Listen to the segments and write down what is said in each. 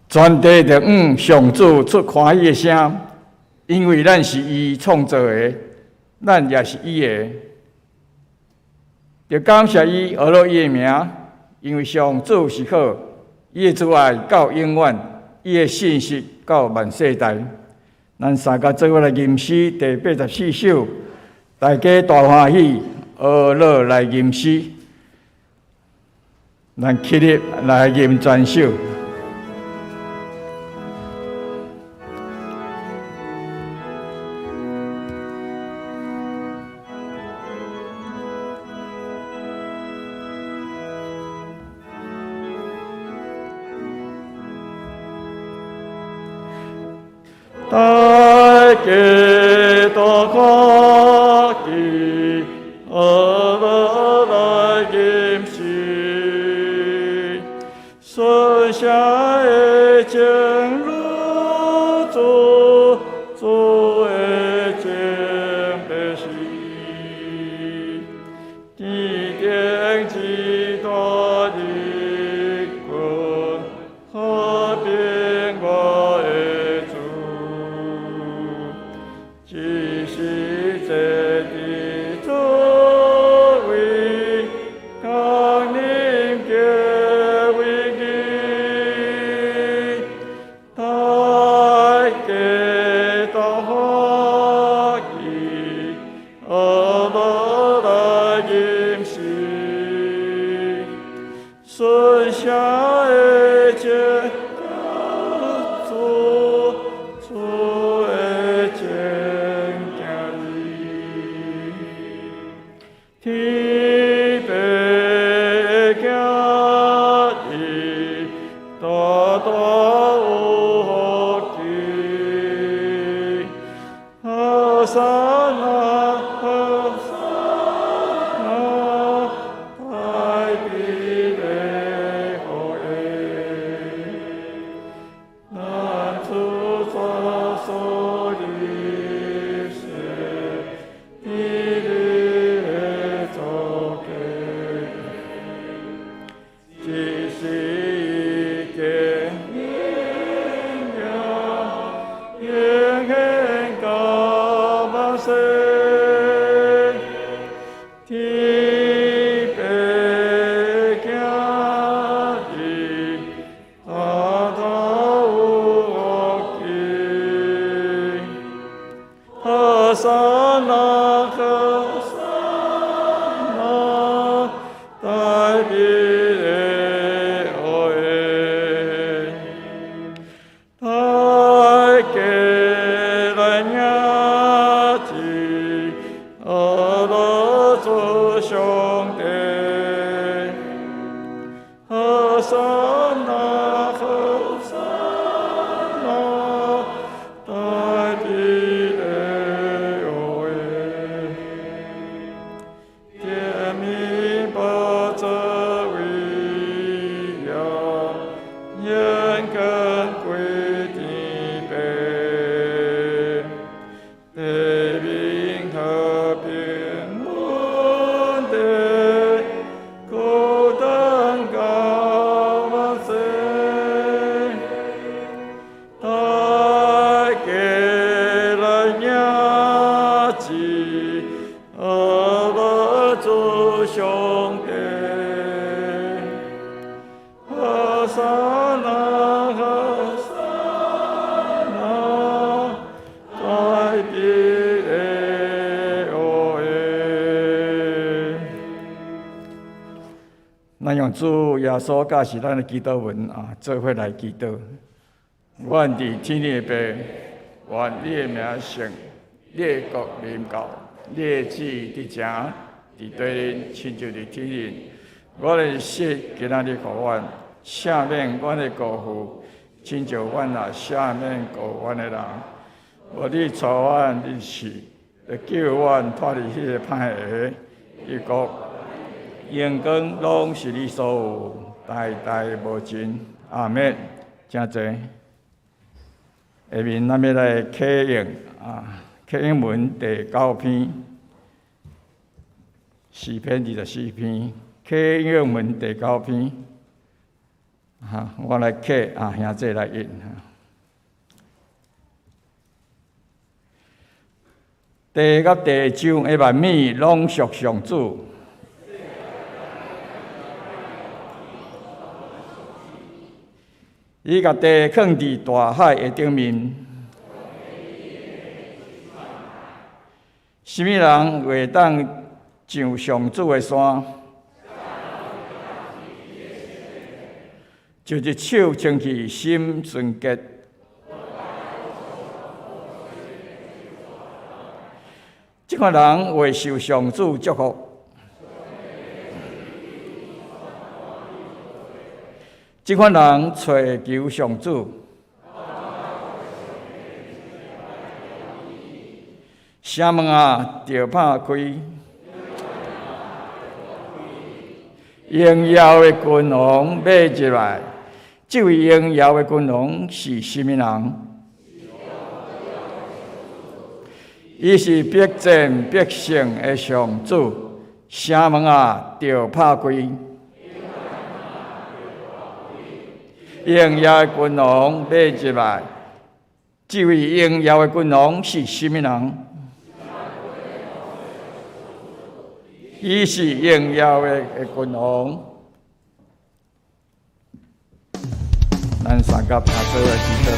全地着上主出欢喜的声，因为咱是伊创造的，咱也是伊的。着感谢伊，学了伊的名，因为上主是好，伊的慈爱到永远，伊的信实到万世代。咱三个做伙来吟诗第84首，大家大欢喜，学了来吟诗，咱起立来吟全首。大家多欢喜，学了来吟诗，顺下的情路主的情悲喜，天顶之大日光，和平我的主。只是这的作为，抗宁嘅危机，大家都欢喜，学了来吟诗，顺下的情主的情。天北家己，大大有福气。和尚啊，和尚啊，大地的福业，难处所所的是。只是一个名扬，永远高万世，天北家己，大大有福气，和尚啊，和尚啊，大地。兄弟，和尚啊，和尚啊，大地的有为，天命不责为呀，眼根归地北，地平和平。兄弟，和尚啊，和尚啊，大地的向主耶稣教是咱的祈祷文做伙来祈祷。愿伫天里的爸，愿你的名圣，你的国临到，你的旨意伫正，伫地里亲像伫天里。我的血今仔日互阮，赦免阮的过负，亲像阮也赦免过阮的人。无你带阮入去，就救阮脱离迄个歹下。伊国、荣光拢是你所有，代代无尽。阿免，真济。下面咱要来启应启应文第9篇，诗篇24篇，启应文第9篇。我来启兄弟来应。第甲第章的万米拢属上主。伊甲地放伫大海的顶面。什么人会当上上主的山？就是手清气、心纯洁。这款人会受上主祝福。这款人找求上主，城门就拍开，荣耀的君王要入来。这位荣耀的君王是什么人？伊是百战百胜的上主，城门就拍开。荣耀的君王要入来，这位荣耀的君王是什么人？伊是荣耀的君王。咱三甲做来祈祷。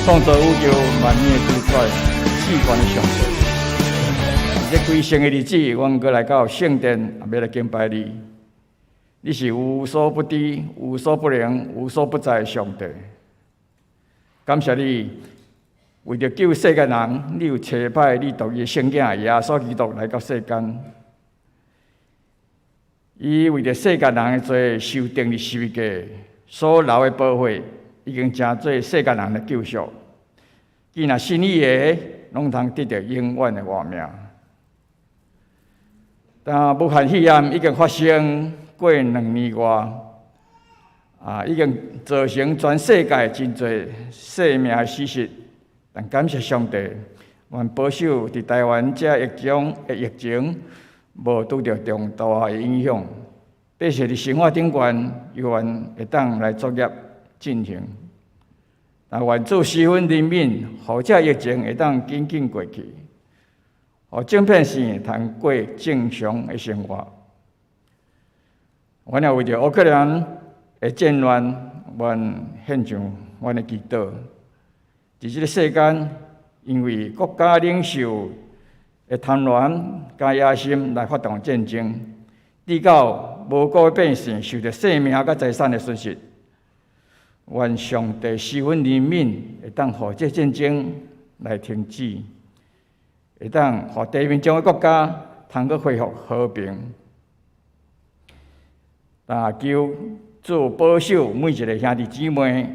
创造宇宙万物的主宰，至高的上帝。这归圣的日子，阮过来到圣殿，要来敬拜你。你是无所不知、无所不能、无所不在的上帝。感谢你，为着救世间人，你有差派你独一圣子耶稣基督来到世间。伊为着世间人的罪受定伫十字架，所流的宝血已经成做世间人的救赎。既然信伊的，拢通得到永远的活命。但武汉肺炎已经发生过2年外，已经造成全世界真侪性命死失。但感谢上帝，愿保守伫台湾这疫情无拄着重大的影响，并且伫生活顶悬犹原会当来作业进行。但愿主施恩怜悯，互这疫情会当紧紧过去。互整片县通过正常的生活。阮也为着乌克兰的战乱，愿献上阮的祈祷。伫即个世间，因为国家领袖的贪婪甲野心来发动战争，致到无辜百姓受着性命甲财产的损失。愿上帝施恩怜悯，会当互这战争来停止。会当互地面上的国家通去恢复和平。但求主保守每一个兄弟姊妹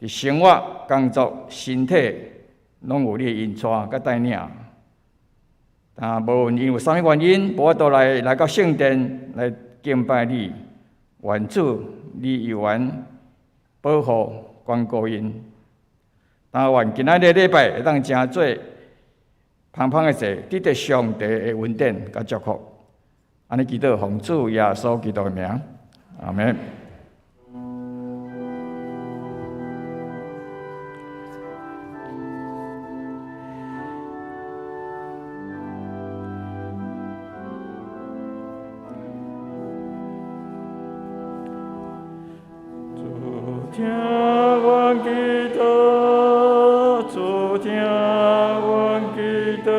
伫生活、工作、身体，拢有你的引带甲带领。但无论因为啥物原因，无法度来到圣殿来敬拜你，愿主你有缘保护关顾因。但愿今仔日礼拜会当成做芳芳的祭，得到上帝的恩典甲祝福。安尼祈祷，奉主耶稣基督的名，阿门。主听阮祈祷，主听阮祈祷。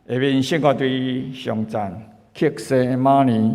下面圣歌队上赞克西玛尼。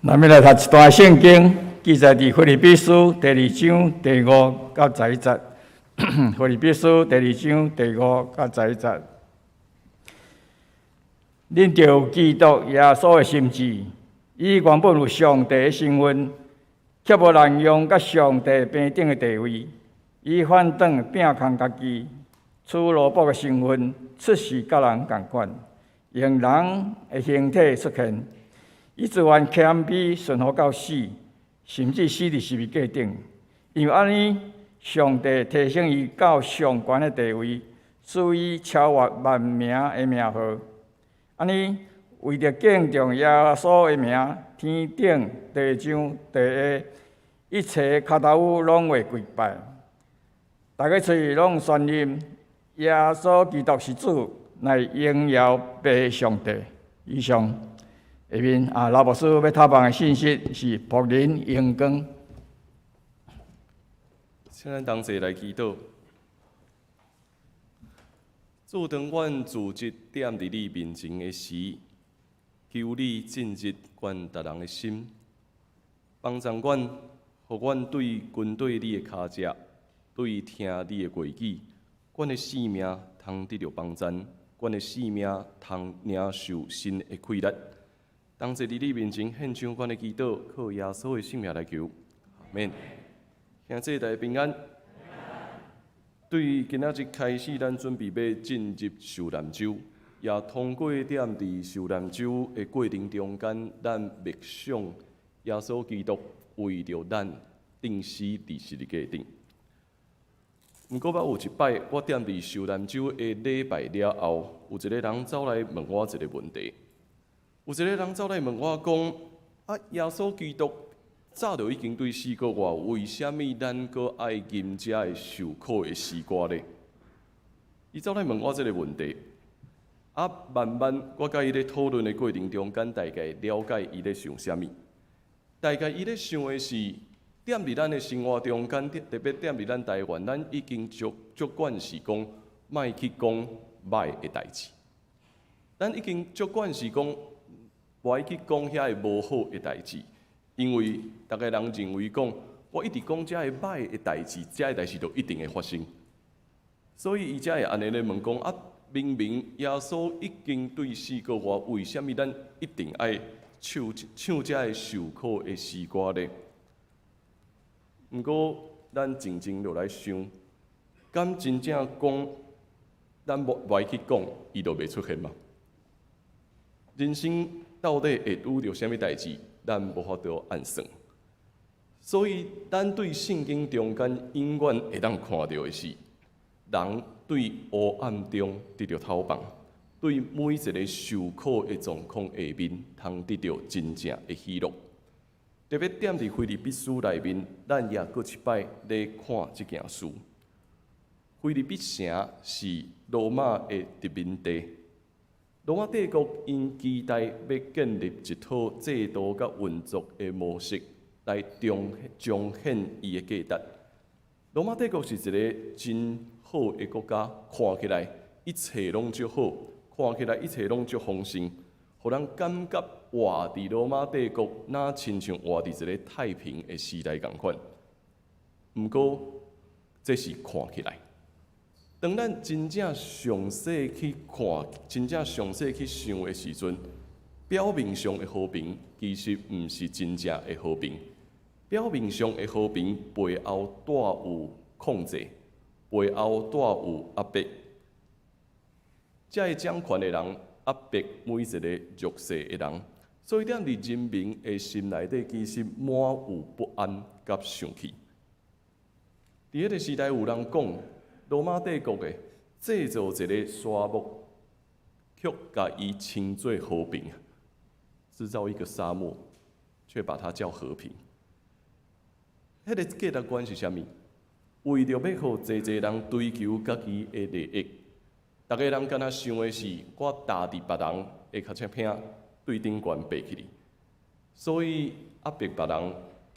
咱们来读一段圣经，记载伫腓立比书第2章第5到11节。腓立比书第2章第5到11节。恁着有基督耶稣的心志，伊原本有上帝的身份，却无滥用甲上帝平等的地位。伊反转摒空家己，取奴仆的身份，出世甲人共款，用人的形体出现。伊自愿谦卑顺服到死，甚至死伫十字架顶。因为安尼，上帝提升伊到上悬的地位，使伊超越万名的名号。安尼，为着敬重耶稣的名，天顶地上地下一切脚头拢会跪拜，大家嘴拢宣认耶稣基督是主，乃荣耀父上帝。以上下面老牧师要读放的信息是仆人阳光。请咱同齐来祈祷。主，当阮自责点伫你面前的时，求你进入阮逐人的心，帮助阮，互阮对军队你的脚迹，对听你的话语，阮的性命通得到帮助，阮的性命通领受新的气力。同齐伫你面前献上阮的祈祷，靠耶稣的性命来求，阿免。兄弟大家平安。对于今仔日开始，咱准备要进入受难周，也通过点伫受难周的过程中间，咱默想耶稣基督为着咱钉死伫十字架顶。毋过，捌有一摆，我踮伫受难周的礼拜了后，有一个人走来问我一个问题。有一个人走来问我讲：耶稣基督早就已经对死过我，为什么咱阁爱吟这的受苦的诗歌呢？伊走来问我这个问题，慢慢我甲伊咧讨论的过程中间，大概了解伊咧想啥物。大概伊咧想的是，踮伫咱的生活中间，特别踮伫咱台湾，咱已经足惯是讲，莫去讲歹的代志。咱已经足惯是讲，莫去讲遐个无好的代志。因为大家人认为讲，我一直讲遮个歹的代志，遮个代志就一定会发生。所以伊才会安尼咧问讲，明明耶稣已经对死过我，为什么咱一定爱唱遮个受苦的诗歌呢？毋过咱静静落来想，敢真正讲，咱莫去讲，伊就袂出现嘛？人生到底会遇到啥物代志？咱无法度按算，所以咱对圣经中间永远会当看到的是，人对黑暗中得到透放，对每一个受苦的状况下面，通得到真正的喜乐。特别踮伫腓立比书内面，咱也搁一摆来看这件事。腓立比城是罗马的殖民地。罗马帝国因期待要建立一套制度甲运作的模式，来彰显伊的价值。罗马帝国是一个真好的国家，看起来一切拢足好，看起来一切拢足丰盛，互人感觉活伫罗马帝国，哪亲像活伫一个太平的时代共款。毋过，这是看起来。当咱真正详细去看、真正详细去想的时阵，表面上的和平其实毋是真正的和平。表面上的和平背后带有控制，背后带有压迫。这个掌权的人压迫每一个弱势的人，所以踮伫人民的心内底，其实满有不安甲生气。伫迄个时代，有人讲。罗马帝国的制造一个沙漠，却把伊称作和平；制造一个沙漠，却把它叫和平。迄个价值观是啥物？为着要互济人追求家己的利益，逐个人敢若想的是，我踏伫别人的脚车拼对顶悬爬起哩，所以压迫别人。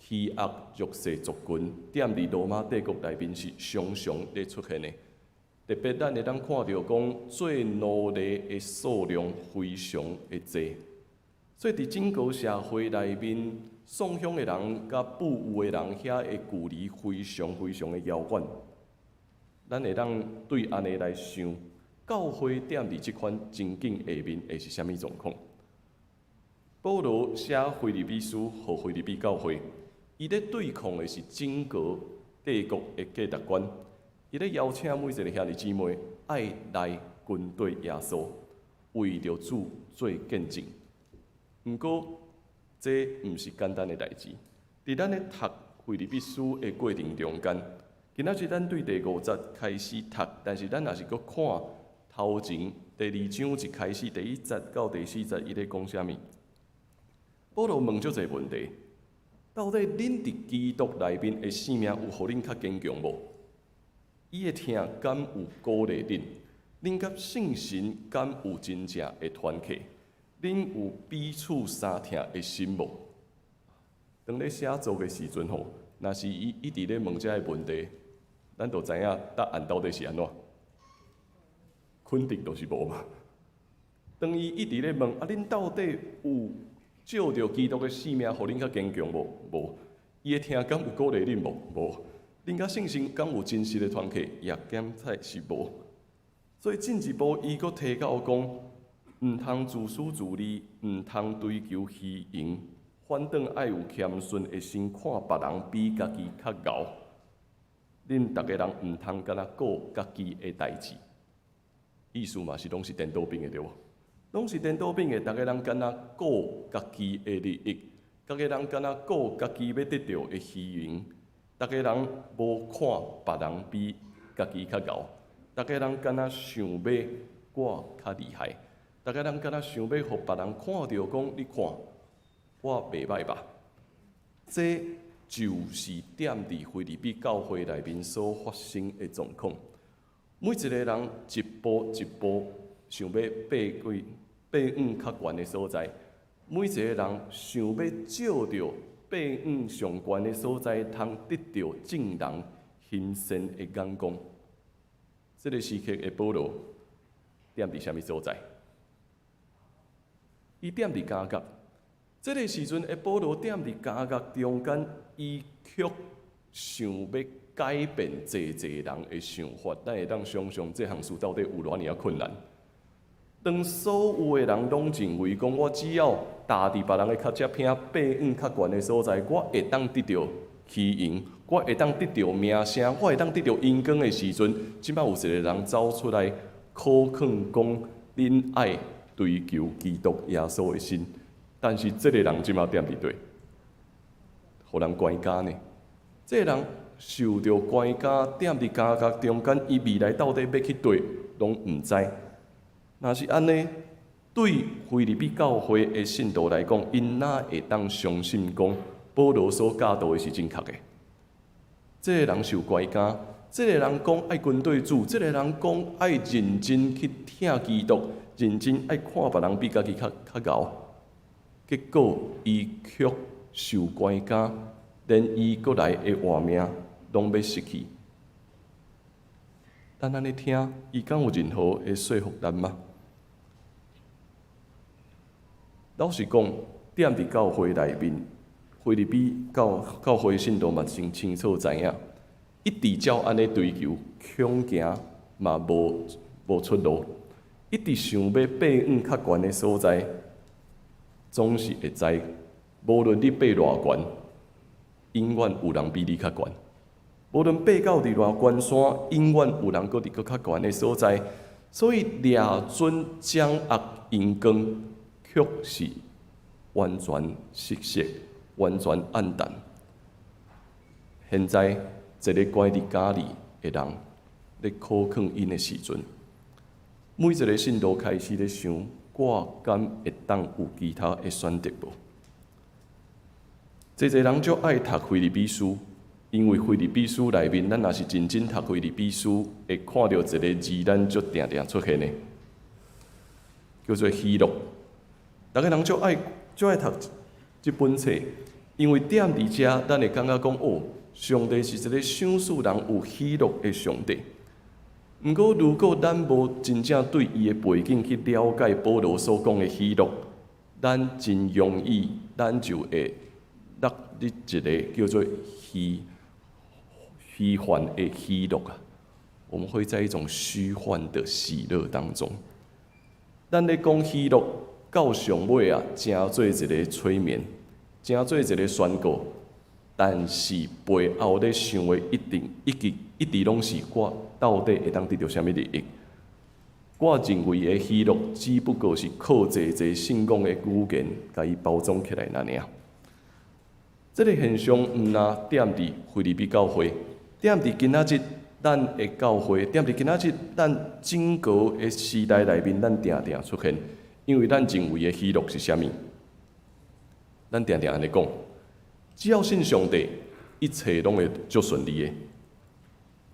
欺压弱势族群，踮伫罗马帝国内面是常常咧出现的。特别咱会当看到讲，做奴隶的数量非常的多，所以伫整个社会内面，丧享的人甲富有的人遐的距离非常非常的遥远。咱会当对安尼来想，教会踮伫即款情景下面会是啥物状况？保罗写腓立比书，互腓立比教会。伊咧对抗的是整个帝国的价值观，伊咧邀请每一个兄弟姊妹爱来跟对耶稣，为着主做见证。毋过，这毋是简单的代志。伫咱咧读腓立比书的过程中间，今仔日咱对第5节开始读，但是咱也是搁看头前第2章一开始第1节到第4节，伊咧讲啥物？保罗问足一个问题。到底恁伫基督内面的生命有互恁较坚强无？伊的听敢有鼓励恁？恁甲圣神敢有真正的团契？恁有彼此相听的心无？当咧写作的时阵吼，若是伊一直咧问这个问题，咱就知影答案到底是安怎？肯定就是无嘛。当伊一直咧问啊，恁到底有照着基督的生命，互恁较坚强无？无。伊的听敢有鼓励恁无？无。恁甲圣神敢有真实的团契？也检测是无。所以进一步，伊佫提到讲，毋通自私自利，毋通追求虚荣，反倒爱有谦逊的心，看别人比家己较敖。恁逐个人毋通敢若顾家己的代志，意思嘛是拢是颠倒兵的对无？拢是颠倒兵的，逐个人敢若顾家己的利益，逐个人敢若顾家己要得到的虚荣，逐个人无看别人比家己较敖。大家人敢若想要我较厉害，大家人敢若想要互别人看到讲，你看我袂歹吧？这就是踮伫腓立比教会内面所发生的状况。每一个人一步一步想要爬往较悬的所在，每一个人想要照着爬往上悬的所在，通得到众人欣赏的眼光。这个时刻的保罗踮伫啥物所在？伊踮伫加甲。这个时阵的保罗踮伫加甲中间，伊却想要改变济人的想法。咱会当想象这项事到底有偌尔困难？当所有的人拢认为讲，我只要踏伫别人的脚趾偏，爬往较悬的所在，我会当得到虚荣。我会当得到名声，我会当得到荣光的时阵，即摆有一个人走出来口劝讲，恁爱追求基督耶稣的心。但是这个人即摆踮伫对，互人关家呢？这个人受到关家，踮伫家甲中间，伊未来到底要去对，拢毋知。若是安尼，对腓立比教会的信徒来讲，因哪会当相信讲保罗所教导的是正确的？这个人受关家，这个人讲爱军队主，这个人讲爱认真去听基督，认真爱看别人比家己较敖。结果伊却受关家，连伊过来的活命拢要失去。咱安尼听，伊敢有任何的说服咱吗？老实讲，踮伫教会内面。腓立比教会信徒嘛，真清楚知影，一直照安尼追求，恐惊嘛无出路，一直想要爬往较悬的所在，总是会知，无论你爬偌悬，永远有人比你较悬；无论爬到伫偌悬山，永远有人搁伫较悬的所在。所以掠准掌握阳光，却是完全失色。完全暗淡。现在一个关伫家里的人，咧考劝因的时阵，每一个信徒开始咧想：我敢会当有其他的选择无？侪人就爱读腓立比书，因为腓立比书内面，咱若是认真读腓立比书，会看到一个字，咱就定定出现的，叫做喜乐。大家人就爱读这本册。因为踮伫遮，咱会感觉讲哦，上帝是一个赏赐人有喜乐的上帝。毋过，如果咱无真正对伊的背景去了解保罗所讲的喜乐，咱真容易，咱就会落入一个叫做虚幻的喜乐啊。我们会在一种虚幻的喜乐当中。咱咧讲喜乐，到上尾啊，真做一个催眠。真做一个宣告，但是背后咧想的一直拢是我到底会当得到啥物利益？我认为的喜乐只不过是靠济圣讲的语言，甲伊包装起来那尔。这个现象毋若踮伫腓立比教会，踮伫今仔日咱的教会，踮伫今仔日咱整个的时代内面，咱定定出现，因为咱认为的喜乐是啥物？咱定定安尼讲，只要信上帝，一切拢会足顺利的。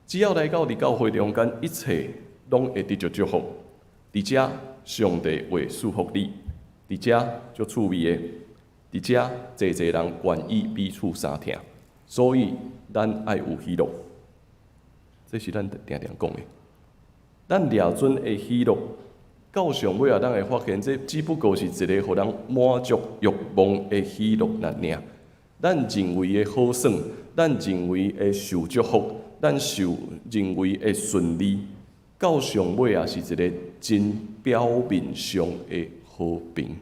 只要来到伫教会中间，一切拢会得着祝福。伫遮，上帝会祝福你；伫遮足趣味的，伫遮济济人愿意彼此相听，所以咱爱有喜乐。这是咱定定讲的。咱掠准的喜乐，到上尾啊，咱会发现这只不过是一个互人满足欲望的喜乐尔。咱认为的好耍，咱认为的受祝福，咱认为的顺利，到上尾啊是一个真表面上的和平。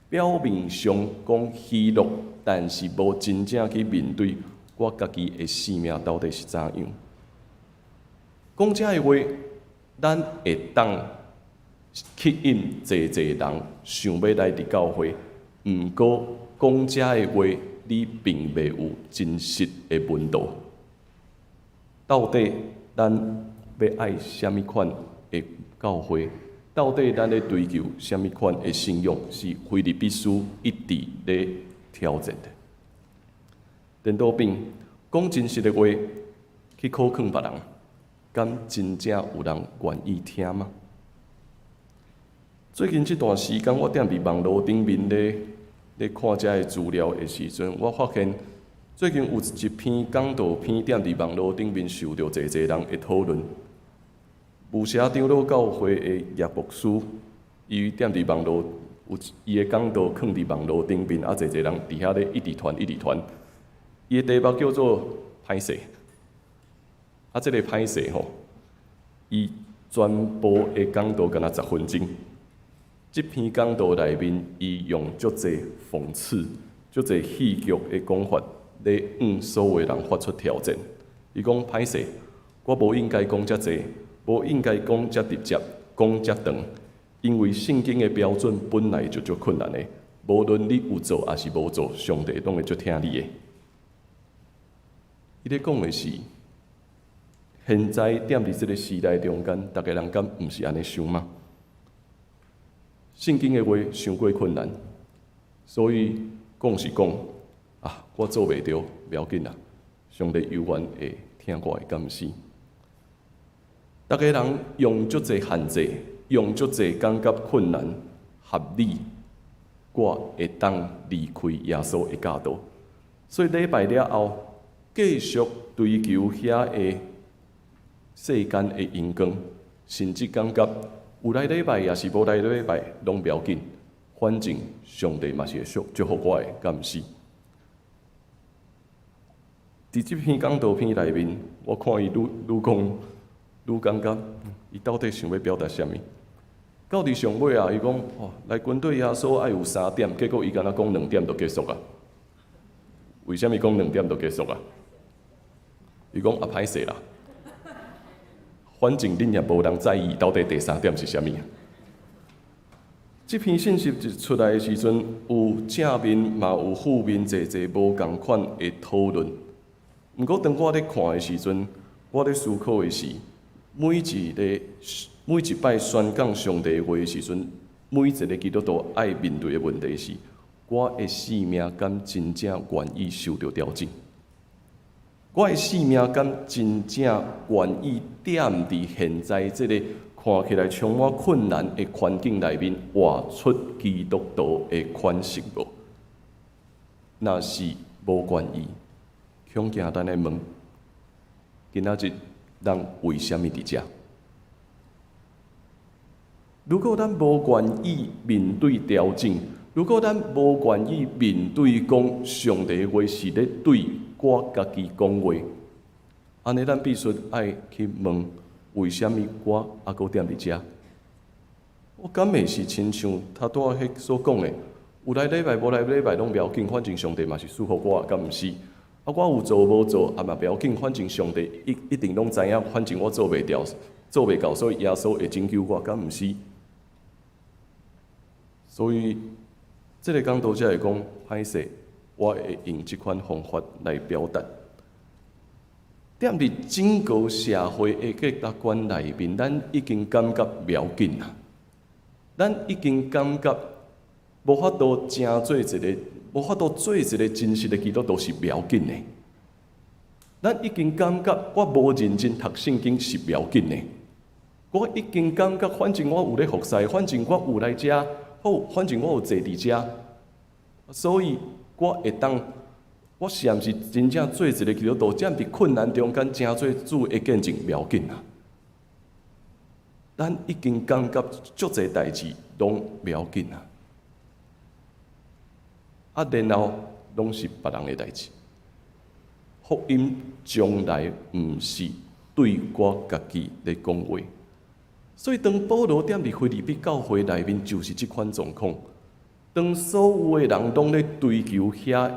表面上讲喜乐，但是无真正去面对我家己的生命到底是怎样。讲这个话，咱会当吸引济济人想要来伫教会，毋过讲这个话，你并未有真实的温度。到底咱要爱什么款的教会？到底咱咧追求什么款的信仰？是非得必须一直咧挑战的。颠倒边讲真实的话，去考劝别人，敢真正有人愿意听吗？最近这段时间，我踮伫网络顶面咧看这资料的时阵，我发现最近有一篇讲道片踮伫网络顶面受到济济人的讨论。有社长老教会的叶牧师，伊踮伫网络有伊的讲道放伫网络顶面，济济人伫遐咧一直传。伊的题目叫做“歹势”，这个歹势吼，伊全部的讲道敢若10分钟。这篇讲道内面，伊用足侪讽刺、足侪戏剧的讲法，来向所有人发出挑战。伊讲歹势，我无应该讲遮侪，无应该讲遮直接，讲遮长，因为圣经的标准本来就足困难的，无论你有做还是无做，上帝拢会足听你的。伊咧讲的是，现在踮伫这个时代中间，大家人敢毋是安尼想吗？圣经的话伤过困难，所以讲是讲啊，我做袂到，不要紧啦，上帝永远会听我的，敢毋是？大家人用足侪限制，用足侪感觉困难、合理，我会当离开耶稣的教导。所以礼拜了后，继续追求遐的世间的荣光，甚至感觉有来礼拜也是无来礼拜，拢不要紧，反正上帝嘛是会祝福我的，敢毋是？伫这篇讲道片内面，我看伊愈讲愈感觉，伊到底想要表达啥物？到伫上尾啊，伊讲哦，来军队耶稣爱有3点，结果伊敢若讲2点就结束啊？为什么讲2点就结束啊？伊讲啊，歹势啦，反正恁也无人在意到底第3点是啥物。这篇信息一出来的时阵，有正面嘛有负面，侪无共款的讨论。毋过当我咧看的时阵，我咧思考的是，每一摆宣讲上帝话的时阵，每一个基督徒爱面对的问题是：我的生命敢真正愿意受到调整？我的生命敢真正愿意踮伫现在这个看起来充满困难的环境内面，活出基督徒的款式无？若是无愿意，恐惊咱来问：今仔日咱为什么伫遮？如果咱无愿意面对调整，如果咱无愿意面对讲上帝的话是咧对我家己讲话，安尼咱必须爱去问，为什么我还阁踮伫遮？我敢会是亲像他拄仔迄所讲的，有来礼拜无来礼拜拢不要紧，反正上帝嘛是祝福我，敢毋是？啊，我有做无做，啊嘛不要紧，反正上帝一定拢知影，反正我做袂掉，做袂到，所以耶稣会拯救我，敢毋是？所以，这个讲道者会讲歹势，我会用这款方法来表达。踮伫整个社会的价值观内面，咱已经感觉不要紧啦，咱已经感觉无法度成做一个无法度做一个真实的基督徒是不要紧的。咱已经感觉我无认真读圣经是不要紧的。我已经感觉，反正我有咧服侍，反正我有来遮，好，反正我有坐伫遮，所以我会当，我是毋是真正做一个基督徒，这样伫困难中间真做主的见证不要紧啊。咱已经感觉足侪代志拢不要紧啊，然后拢是别人的代志。福音从来毋是对我家己咧讲话。所以，当保罗踮伫腓立比教会内面，就是即款状况。当所有的人拢咧追求遐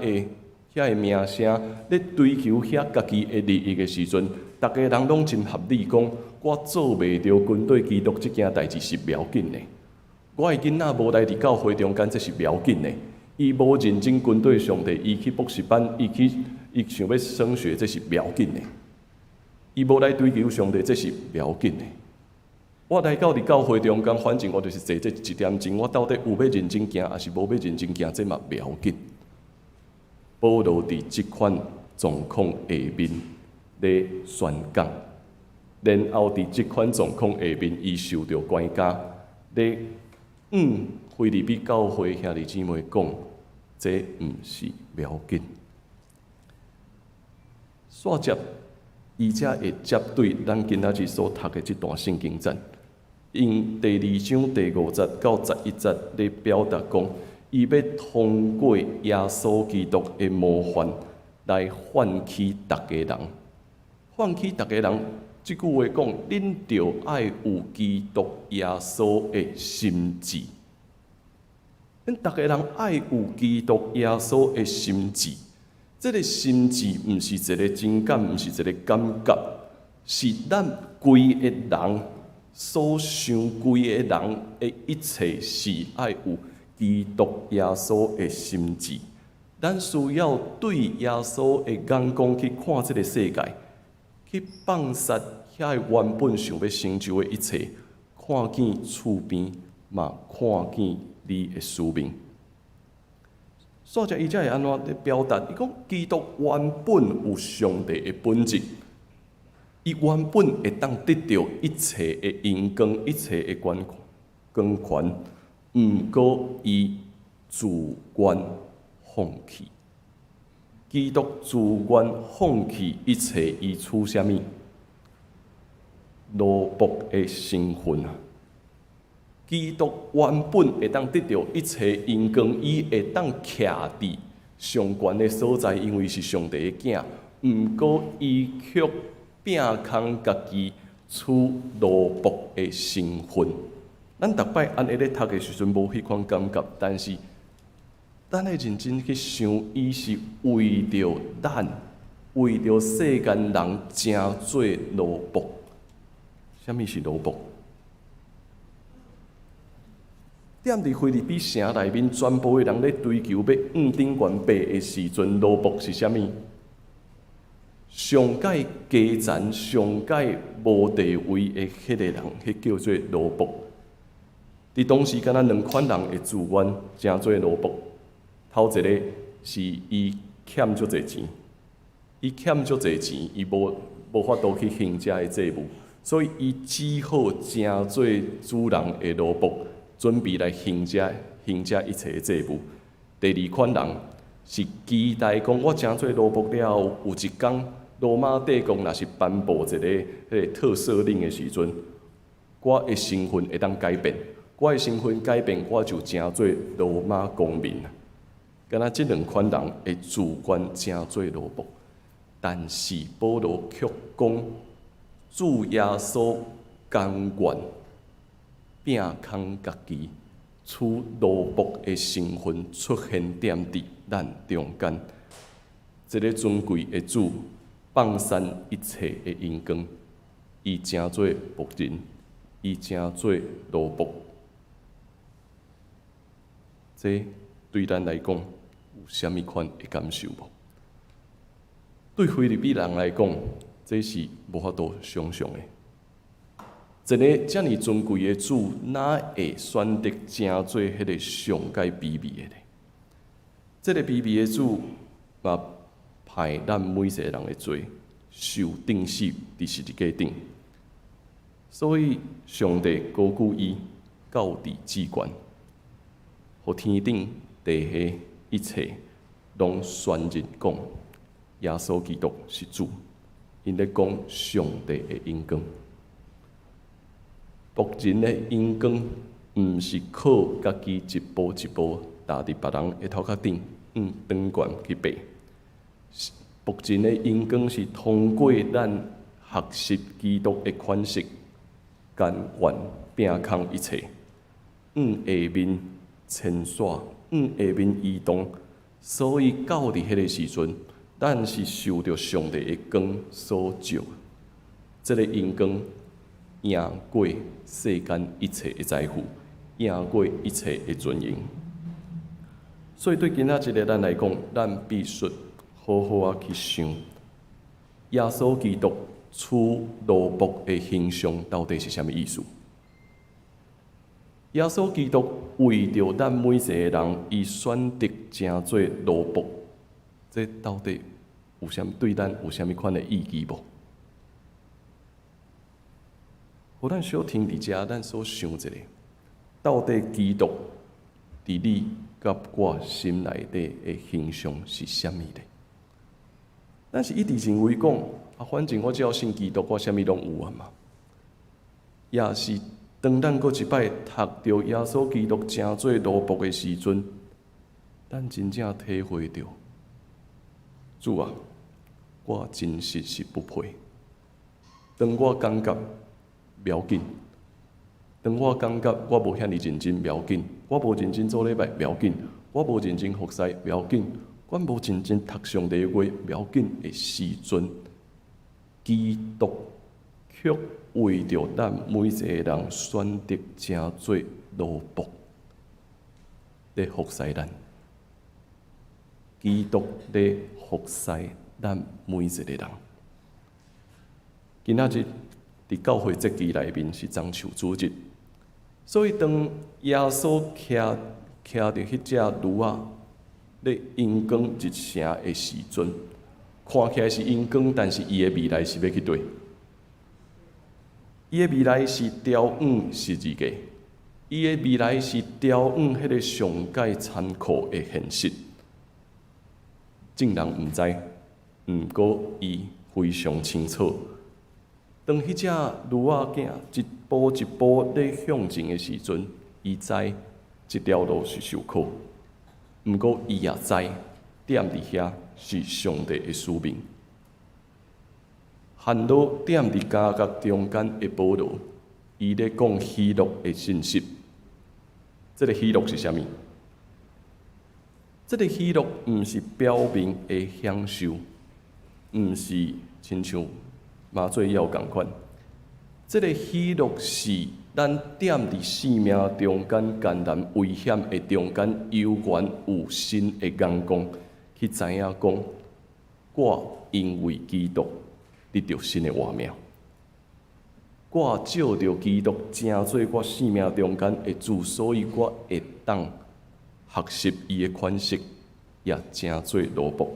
个名声，咧追求遐家己的利益的时阵，逐个人拢真合理讲，我做袂着军队基督即件代志是不要紧的。我的囡仔无来伫教会中间，这是不要紧的。伊无认真军队上帝，伊去博士班，伊想要升学，这是不要紧的。伊无来追求上帝，这是不要紧的。我来到伫教会中间，反正我就是坐这一点钟，我到底有要认真行，还是无要认真行，这嘛不要紧。保罗伫即款状况下面咧宣讲，然后伫即款状况下面，伊受到关押，咧腓立比教会兄弟姊妹讲，这毋是不要紧。煞接，伊才会接对咱今仔日所读的这段圣经节。用第2章第5节到11节来表达讲，伊要通过耶稣基督的模范来唤起大家人。唤起大家人，即句话讲，恁着爱有基督耶稣的心志。恁大家人爱有基督耶稣的心志。这个心志毋是一个情感，毋是一个感觉，是咱规个人。所想规个人的一切是爱有基督耶稣的心志。咱需要对耶稣的眼光去看这个世界，去放下遐原本想要成就的一切，看见厝边，嘛看见你的使命。所以伊才会安怎咧表达？伊讲基督原本有上帝的本质。伊原本会当得到一切的荣光，一切的光权，毋过伊自愿放弃。基督自愿放弃一切，伊取啥物？奴仆的身份啊！基督原本会当得到一切荣光，伊会当徛伫上悬的所在，因为是上帝的囝。毋过伊却拼空家己取奴仆的身份，咱逐摆安尼咧读的时阵无迄款感觉，但是咱要认真去想，伊是为着咱，为着世间人正做奴仆。啥物是奴仆？踮伫腓立比城内面，全部的人咧追求要顶悬爬的时阵，奴仆是啥物？上界低残、上界无地位的迄个人，迄叫做奴仆。伫当时，敢若两款人的自愿成做奴仆。头一个是伊欠足侪钱，伊欠足侪钱，伊无法度去行遮的债务，所以伊只好成做主人的奴仆，准备来行遮一切的债务。第二款人是期待讲，我成做奴仆了后，有一天。罗马帝国若是颁布一个特赦令的时阵，我的身份会当改变。我的身份改变，我就成做罗马公民。敢若这两款人会自愿成做奴仆，但是保罗却讲，主耶稣甘愿拼空家己，取奴仆的身份出现踮伫咱中间，一个尊贵的主。放散一切的荣光，伊成做仆人，伊成做奴仆。这对咱来讲有啥物款的感受无？对腓立比人来讲，这是无法度想象的。一个遮尔尊贵的主，哪会选择成做迄个上界卑微的呢？这个微微的主嘛，派咱每一个人的罪受定死伫十字架顶，所以上帝高举伊到底至权，互天顶地下一切拢宣认讲，耶稣基督是主，因咧讲上帝的恩光。仆人的恩光，毋是靠家己一步一步踏伫别人的头壳顶，长悬去爬。仆人的恩光是通过咱学习基督的款式，甘愿摒空一切，下面牵线，下面移动。所以到伫迄个时阵，咱是受着上帝的光所照，这个恩光赢过世间一切的财富，赢过一切的尊严。所以对今仔日的咱来讲，咱必须好好啊去想，耶稣基督取奴仆的形象到底是啥物意思？耶稣基督为着咱每一个人，伊选择成做奴仆，这到底有啥物对咱有啥物款的意义无？互咱小听伫遮，咱所想一下，到底基督伫你甲我心内底的形象是啥物呢？咱是一直认为讲，反正我只要信基督，我啥物拢有啊嘛。也是当咱搁一摆读到耶稣基督成做奴仆的时阵，咱真正体会到，主啊，我真实是不配。当我感觉不要紧，当我感觉我无遐尼认真不要紧，我无认真做礼拜不要紧，我无认真服侍不要紧，我无认真读上帝的话不要紧的时阵，基督却为着咱每一个人选择成做奴仆，来服侍咱。基督来服侍咱每一个人。今仔日伫教会节期内面是中秋主日，所以当耶稣徛着迄只驴仔咧阴光一城的时阵，看起来是阴光，但是伊的未来是要去对？伊的未来是调往十字架，伊的未来是调往迄个上界残酷的现实。众人毋知，毋过伊非常清楚。当迄只驴仔囝一步一步咧向前的时阵，伊知这条路是受苦，毋过伊也知点伫遐是上帝的使命。hand路点伫家角中间的保罗，伊咧讲喜乐的信息。这个喜乐是啥物？这个喜乐毋是表面的享受，毋是亲像麻醉药共款。这个喜乐是咱点伫生命中间艰难危险的中间，悠远有新的眼光，去知影讲，我因为基督得到新的活命。我照着基督成做我生命中间的主，所以我会当学习伊的款式，也成做奴仆。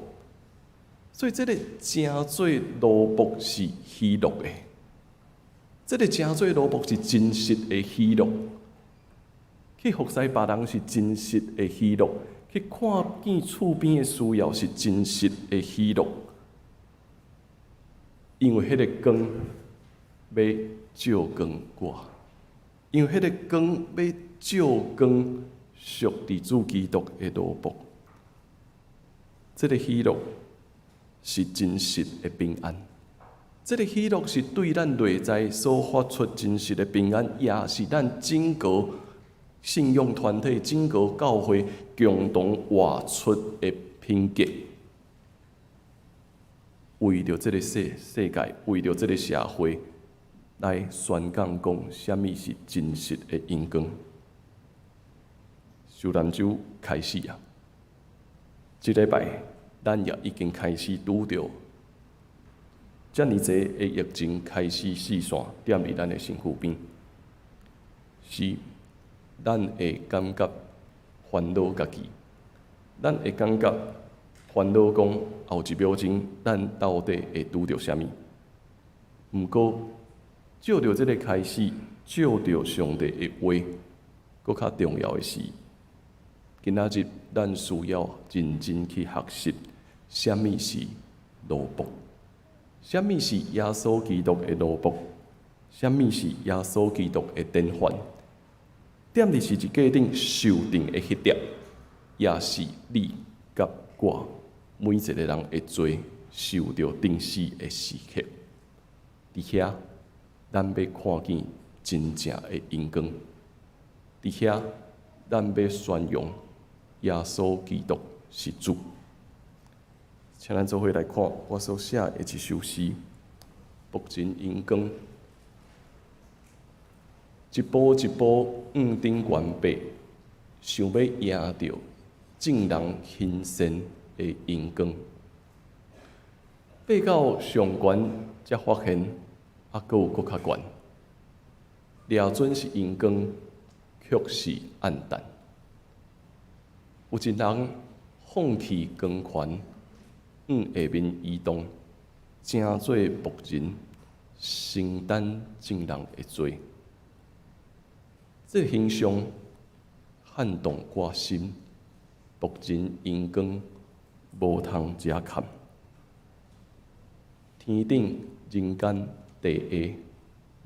所以这个成做奴仆是喜乐的，这个成做奴仆是真实的喜乐。去服侍别人是真实的喜乐，去看见厝边的需要是真实的喜乐。因为迄个光要照光我，因为迄个光要照光属伫主基督的奴仆。这个喜乐是真实的平安，这个喜乐是对咱内在所发出真实的平安，也是咱整个信仰团体、整个教会共同活出的品格。为着这个世界，为着这个社会，来宣讲讲什么是真实的恩光。受难周开始啊！这礼拜咱也已经开始拄着遮尔济的疫情开始四散踮伫咱的身躯边，是咱会感觉烦恼家己，咱会感觉烦恼讲后一秒钟咱到底会拄着啥物？毋过，照着这个开始，照着上帝的话，搁较重要的是，今仔日咱需要认真去学习，啥物是奴仆，啥物是耶稣基督的奴仆，啥物是耶稣基督的典范。点伫是一架顶受定的迄碟，也是你甲我每一个人会做受着定死的时刻。伫遐，咱要看见真正的阳光；伫遐，咱要宣扬耶稣基督是主。请咱做伙来看我所写的一首诗：目前阳光。一步一步往顶悬爬，想要赢着正人欣赏的阳光。爬到上悬，才发现还佫有佫较悬。掠准是阳光，却是暗淡。有一人放弃光权，往下面移动，正做牧人，承担正人的罪。这形象撼动我心，牧人阳光无通遮看。天顶人间地下，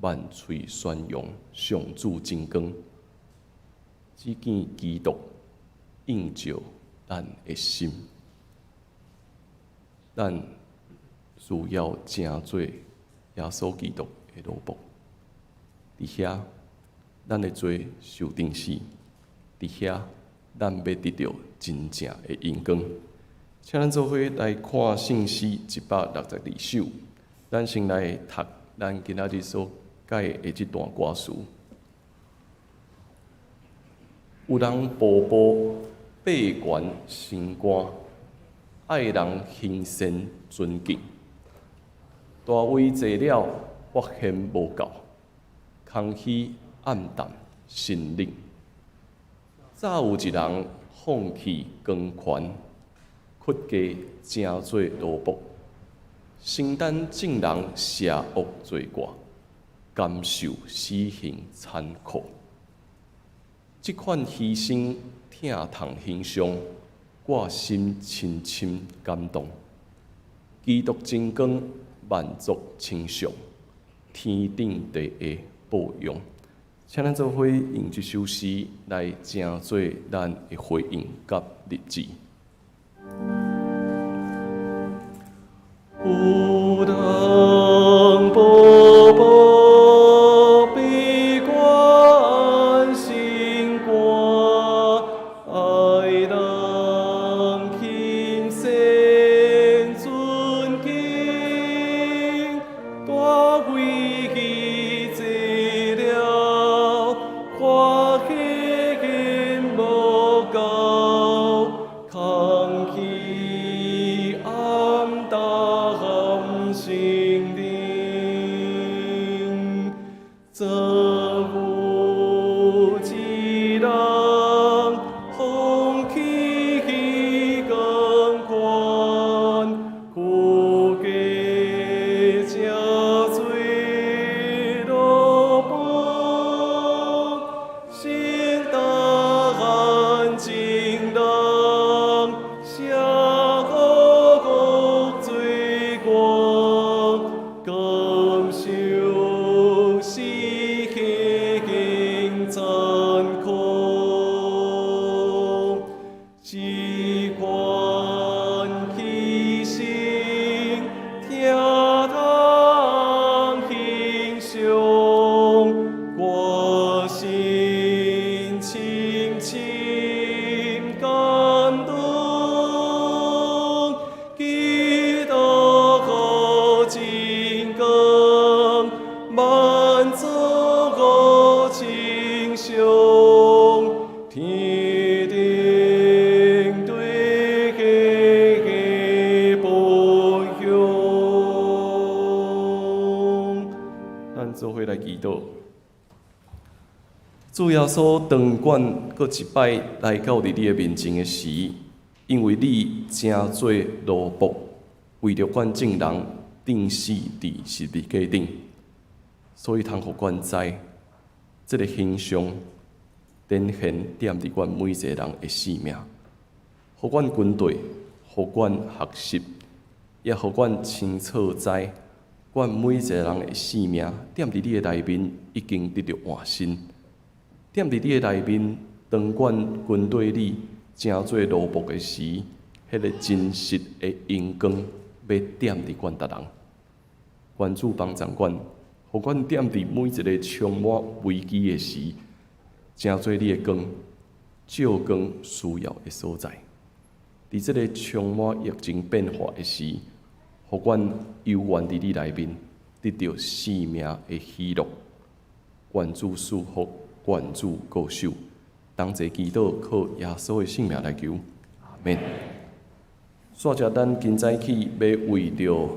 万嘴宣扬上主真光。只见基督映照咱的心，咱需要正做耶稣基督的奴仆。伫遐，咱会做受定死；伫遐，咱要得到真正的阳光。请咱做伙来看圣诗162首。咱先来读咱今仔日所解的这段歌词。有人步步爬悬升官，爱人欣赏尊敬。大位坐了，发现无够，空虚暗淡心冷。早有一人放弃光权，屈家正做奴仆，承担正人邪恶罪过，甘受死刑残酷。这款牺牲疼痛形象，我心深深感动。基督真光，万族称颂，天顶地下保佑。请咱做伙用这首诗来正做咱的回应甲日子。有人步步爬悬升官，爱人欣赏尊敬，大位去坐了，看见无够，空虚暗淡心灵。做有一人放弃光权，屈家正做奴仆，承担正人邪恶罪过，甘受死刑残酷。只管牺牲，疼痛形象，我心深深感动。基督真光，万族称颂，天顶地下保佑。咱做伙来祈祷。主耶稣，当管搁一摆来到伫你的面前的时，因为你正做奴仆，为着阮众人定死伫十字架顶，所以通互阮知，这个形象展现点伫阮每一个人的生命，互阮军队，互阮学习，也互阮清楚知，阮每一个人的生命点伫你的内面已经得到换新，点伫你的内面，当阮军队里正做奴仆的时，迄个真实的阳光要点伫阮逐人。愿主帮助阮，互阮点伫每一个充满危机的时，正做你的光，照光需要的所在。伫这个充满疫情变化的时，互阮悠然伫你内面，得到生命的喜乐。愿主赐福，愿主高守。同齐祈祷，靠耶稣的圣名来求，阿免。煞者咱今早起要为着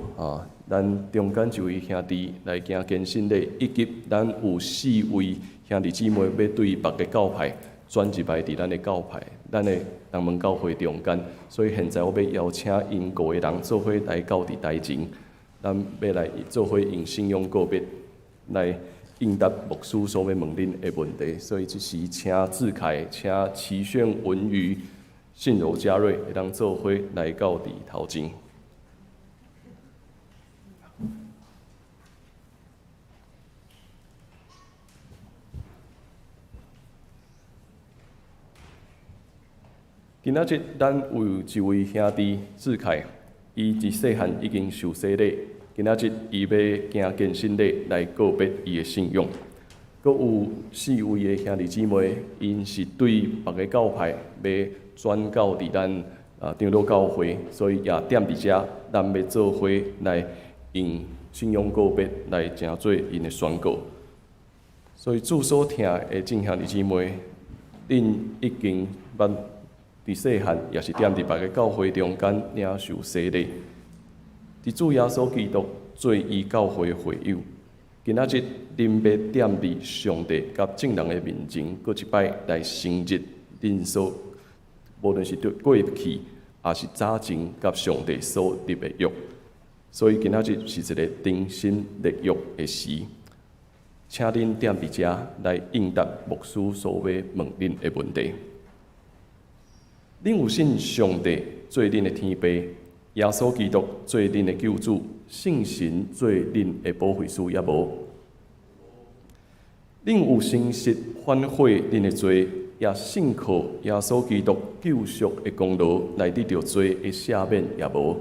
咱中间一位兄弟来行献身礼，以及咱有4位兄弟姊妹要对别个教派转入来伫咱的教派，咱的东门教会中间。所以现在我要邀请因5个人做伙来到伫台前，咱要来做伙用信仰告别来应答牧师所要问恁的问题。所以即时请志凯、请齐炫、文瑜、信柔、嘉瑞会当做伙来到伫头前。今仔日咱有一位兄弟志凯，伊自细汉已经受洗礼，今仔日伊要行献身礼来告别伊的信仰。阁有4位的兄弟姊妹，因是对别个教派要转到伫咱长老教会，所以也踮伫遮，咱要做伙来用信仰告别来诚做因的宣告。所以主所听的众兄弟姊妹，恁已经捌伫细汉，也是踮伫别个教会中间领受洗礼，伫主耶稣基督做伊教会的会友。今仔日恁要踮伫上帝甲众人的面前，搁一摆来承认恁所无论是对过去，也是早前甲上帝所立的约。所以今仔日是一个重新立约的时，请恁踮伫遮来应答牧师所要问恁的问题。恁有信上帝做恁的天父，耶稣基督做恁的救主，圣神做恁的保惠师，也无？恁有诚实反悔恁的罪，也信靠耶稣基督救赎的功劳来得到罪的赦免，也无？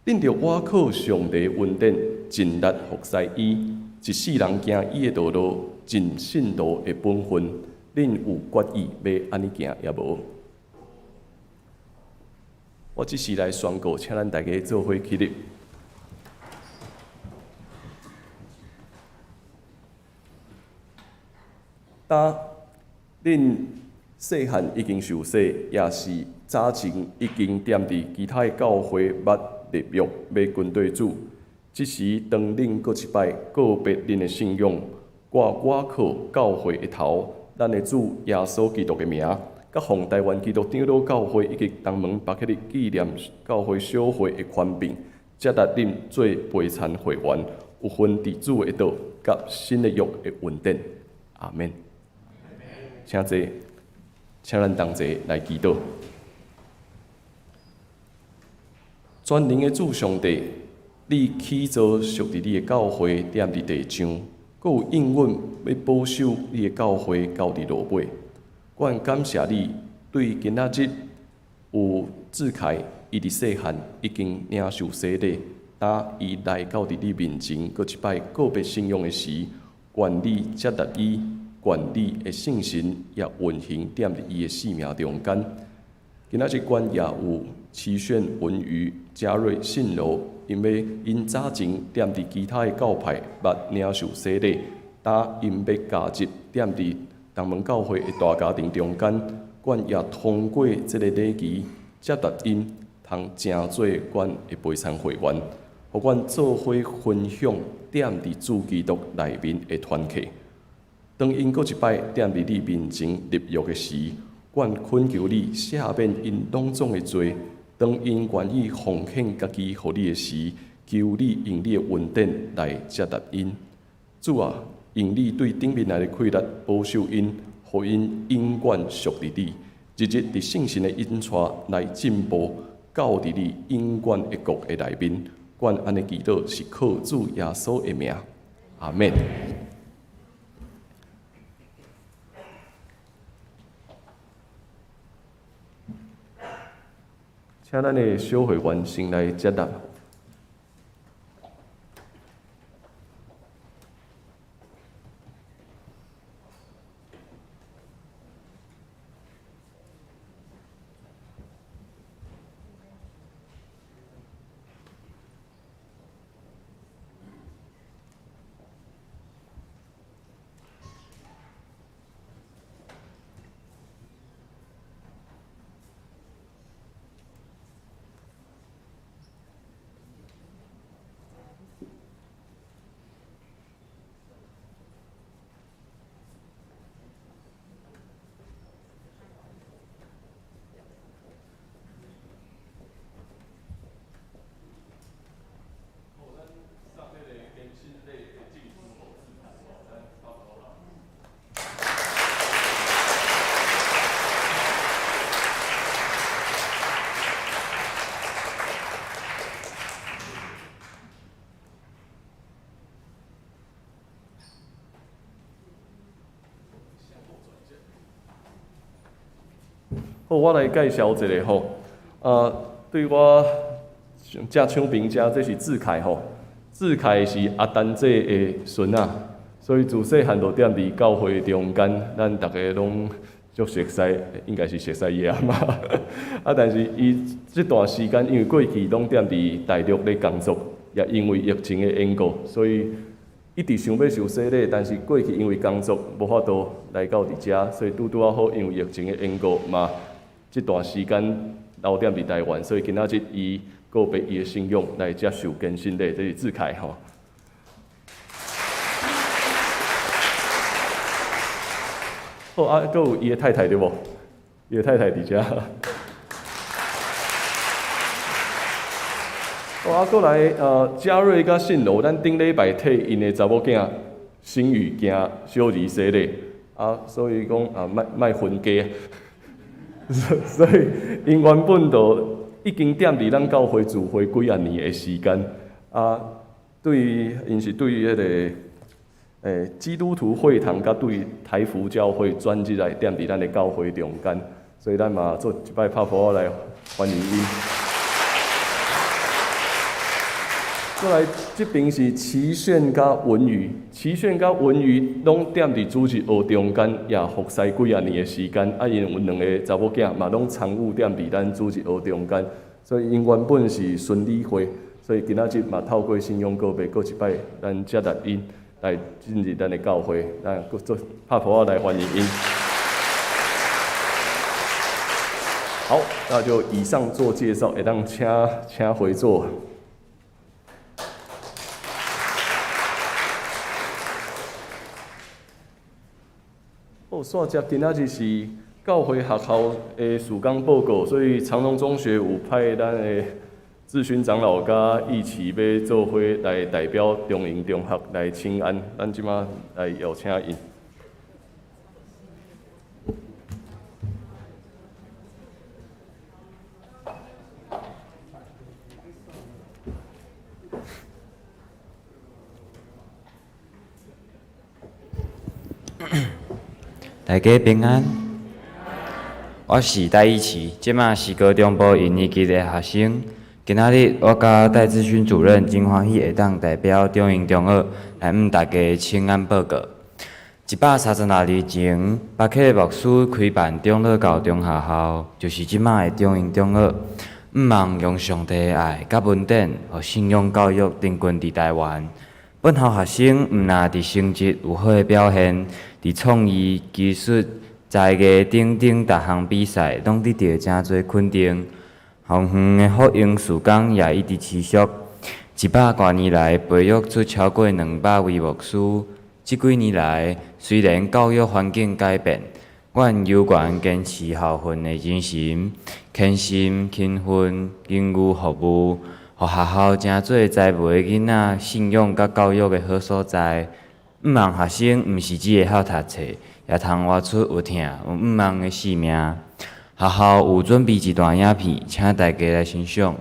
恁着倚靠上帝恩典，尽力服侍伊，一世人行伊的道路，尽信徒的本分。恁有决意要安尼行，也无？我只是来宣告，请咱大家做伙起立。当恁细汉已经受洗，也是早前已经踮伫其他的教会捌立约要跟对主，只是当恁搁一摆告别恁的信仰，我靠教会的头。咱的主耶稣基督的名，甲奉台湾基督长老教会以及东门北克里纪念教会小会的权柄，接纳恁做陪参会员，有份伫主的道，甲新的约的恩典。阿免。请坐，请咱同齐来祈祷。全能的主上帝，你起造属伫你的教会，踮伫地上。阁有应允要保守你的教会到伫落尾，阮感谢你对今仔日有志凯，伊伫细汉已经领受洗礼，当伊来到伫你面前，阁一摆告别信仰的时，愿你接纳伊，愿你的圣神也运行踮伫伊的生命中间。今仔日阮也有齐炫、文瑜、嘉瑞、信柔。因早前踮伫其他的教派捌领受洗礼，当因要加入踮伫东门教会的大家庭中间，阮也通过这个礼仪接纳因，通成做阮的陪参会员，互阮做伙分享踮伫主基督内面的团契。当因搁一摆踮伫你面前立约的时，愿恳求你赦免因拢总的罪，当因愿意奉献家己予你的时，求你用你的恩典来接纳因。主啊，用你对顶面来的馈力保守因，予因永远属于你，日日伫圣神的引带来进步，到伫你永远的国的内面。愿安尼祈祷是靠主耶稣的名，阿免。请咱的小会员先来接纳。好，我来介绍一下吼。对我遮唱评者，这是志凯吼。志凯是阿丹姐的孙仔，所以自细汉就踮伫教会中间，咱大家拢足熟悉，应该是熟悉伊阿妈。但是伊这段时间，因为过去拢踮伫大陆咧工作，也因为疫情的缘故，所以一直想要受洗礼，但是过去因为工作无法度来到伫遮，所以拄啊好，因为疫情的缘故嘛。这段时间留踮伫台湾，所以今仔日伊告别伊的信仰来接受更新礼，这是志凯吼。好啊，还有伊的太太对无？伊的太太伫遮。好啊，过来嘉瑞甲信罗，咱顶礼拜替因的查某囝新宇惊小儿洗礼啊，所以讲莫分家。所以，因原本就已经踮伫咱教会聚会几啊年的时间，因是对于迄个基督徒会堂甲对台福教会专一来踮伫咱的教会中间，所以咱嘛做一摆拍鼓来欢迎因。过来这边是齐炫甲文宇，齐炫甲文宇拢踮伫主日学中间，也服侍几啊年的时间。因有两个查某囝嘛，拢参与踮伫咱主日学中间，所以因原本是顺利会，所以今仔日嘛透过信仰告别，过一摆咱接纳因来进入咱的教会，咱搁做拍鼓来欢迎因。好，那就以上做介绍，会当请回座。好，煞接今仔日是教会学校的曙光报告，所以长荣中学有派咱的志勋长老甲一起要做伙来代表中营中学来请安，咱即马来邀请因。大家平安，我是戴义奇，即马是高中部一年级的学生。今仔日我甲戴志勋主任真欢喜会当代表中营中学来大家请安报告。136年前，北克牧师开办中乐高中学校，就是即马的中营中学。望用上帝的爱甲恩典，和信仰教育定根伫台湾。本校学生毋但伫成绩有好的表现，伫创意、技术、才艺等等各项比赛，拢得到真侪肯定。校园的福音事工也一直持续，100多年来培育出超过200位牧师。这几年来，虽然教育环境改变，阮有缘坚持校训的精神，谦心勤奋敬语服务，互学校成做栽培囡仔信仰甲教育的好所在。毋望学生毋是只会晓读册，也通活出有疼有毋望的生命。学校有准备一段影片，请大家来欣赏。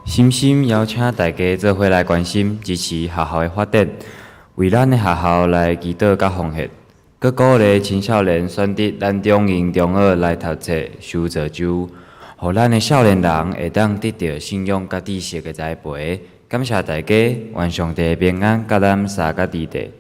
深深邀请大家做伙来关心、支持学校的发展，为咱的学校来祈祷甲奉献，佮鼓励青少年选择咱中英中学来读册、修造就，互咱的少年人会当得到信仰甲知识的栽培。感谢大家，愿上帝平安甲咱三个伫地。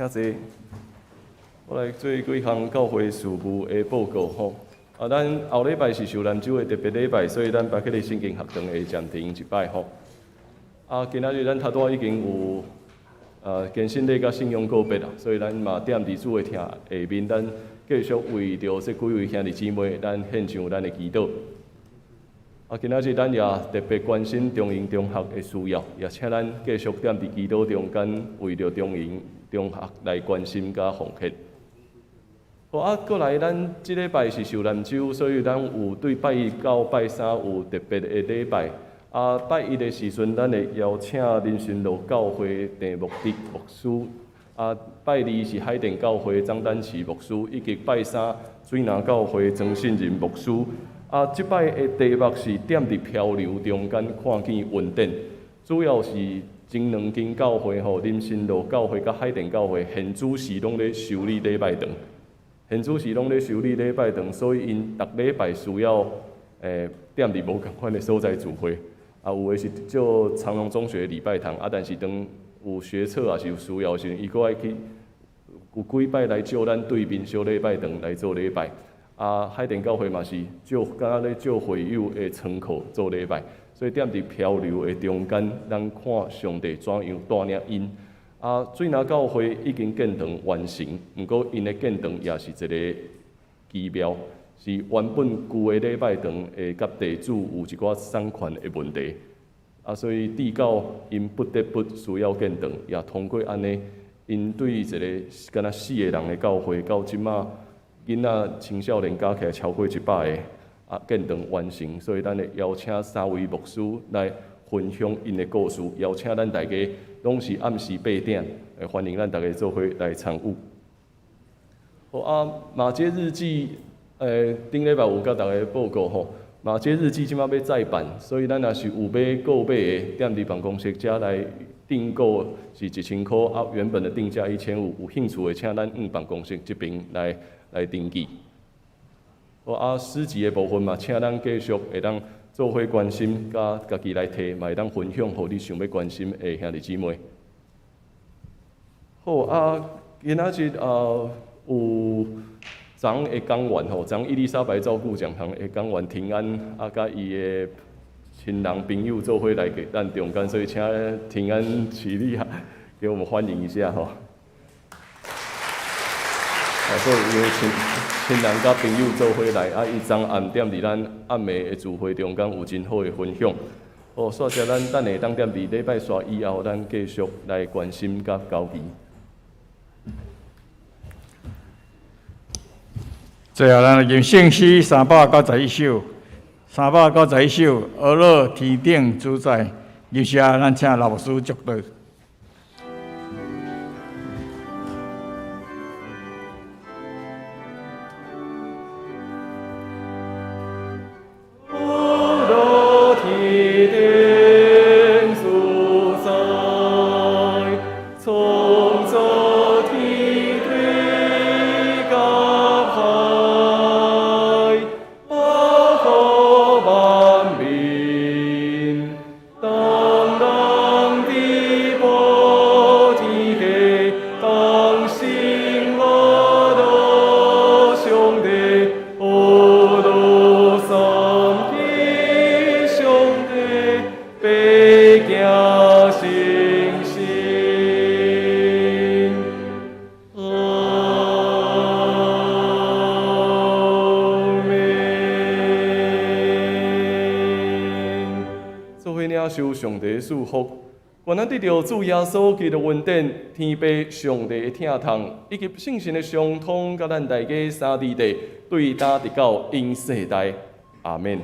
较济，我来做几项教会事务的报告吼。咱后礼拜是受难周的特别礼拜，所以咱巴克利圣经学堂会暂停一摆吼。今仔日咱头拄已经有健身礼甲信仰告别啦，所以咱嘛踮伫主的厅下面，咱继续为着这几位兄弟姊妹，咱献上咱的祈祷。今仔日咱也特别关心中营中学的需要，也请咱继续踮伫祈祷中间，为着中营中学来关心甲奉献。过来，咱即礼拜是受难周，所以咱有对拜一到拜三有特别的礼拜。拜一的时阵，咱会邀请林顺路教会郑牧德牧师。拜二是海淀教会张丹琪牧师，以及拜三水南教会曾信仁牧师。即摆的题目是踮伫漂流中间看见恩典，主要是前两间教会林顺路教会甲海淀教会现主时拢咧修理礼拜堂。现主是拢咧修理礼拜堂，所以因逐礼拜需要踮伫无共款的所在聚会。有诶是照长隆中学礼拜堂，但是当有学测也是有需要时，伊搁爱去有几摆来照咱对面小礼拜堂来做礼拜。海淀教会嘛是照敢若咧照会友的窗口做礼拜，所以踮伫漂流的中间，咱看上帝怎样带领因。水南教会已经建堂完成，毋过因的建堂也是一个奇妙，是原本旧的礼拜堂甲地主有一寡产权的问题，所以地教因不得不需要建堂，也通过安尼，因对一个敢若4个人的教会，到即马囡仔青少年加起来超过100个，建堂完成，所以咱会邀请3位牧师来分享因的故事，邀请咱大家拢是暗时8点，欢迎咱大家做伙来参与。马街日记，顶礼拜有甲大家报告吼，马街日记即马要再办，所以咱若是有要购买的，踮伫办公室遮来订购是1000块，原本的定价1500，有兴趣的请咱办公室这边来登记。诗集的部分嘛，请咱继续会当做伙关心，甲家己来提，嘛会当分享，互你想要关心的兄弟姊妹。好今仔日有昨的讲员吼，昨伊丽莎白照顾讲堂的讲员平安，甲伊的亲人朋友做伙来给咱中间，所以请平安起立给我们欢迎一下吼。所以邀亲人甲朋友做伙来，伊昨暗踮伫咱暗暝的聚会中间有真好的分享。煞遮咱等下当踮伫礼拜煞以后，咱继续来关心甲交期。最后，咱用圣诗391首，391首，俄勒天顶主宰，接下咱请老牧师祝祷。受上帝的祝福，愿咱得到主耶稣基督的恩典、天父上帝的疼痛，以及圣神的相通，甲咱大家三弟弟对答直到永世代。阿门。